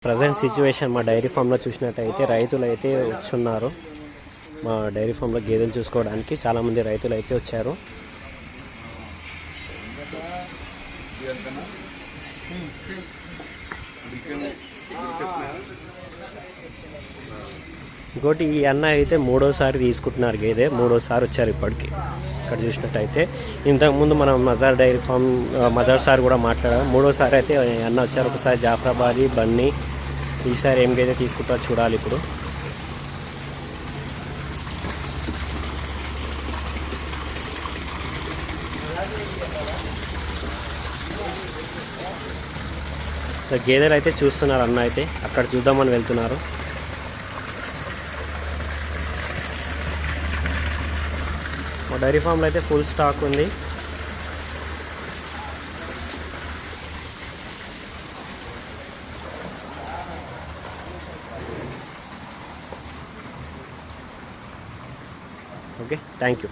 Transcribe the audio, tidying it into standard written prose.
Present situation మా dairy ఫామ్లో చూసినట్టయితే రైతులు అయితే వచ్చున్నారు. మా డైరీ ఫామ్లో గేదెలు చూసుకోవడానికి చాలామంది రైతులు అయితే వచ్చారు. ఇంకోటి ఈ అన్న అయితే మూడోసారి తీసుకుంటున్నారు గేదె, మూడోసారి వచ్చారు ఇప్పటికి. ఇక్కడ చూసినట్టయితే ఇంతకుముందు మనం Mazhar dairy farm Mazhar sir కూడా మాట్లాడారు. మూడోసారి అయితే అన్న వచ్చారు. ఒకసారి జాఫరాబాదీ బన్నీ, ఈసారి ఏం గేదె తీసుకుంటారో చూడాలి. ఇప్పుడు గేదెలు అయితే చూస్తున్నారు. అన్న అయితే అక్కడ చూద్దామని వెళ్తున్నారు. మా డైరీ ఫామ్లో అయితే ఫుల్ స్టాక్ ఉంది. Okay, thank you.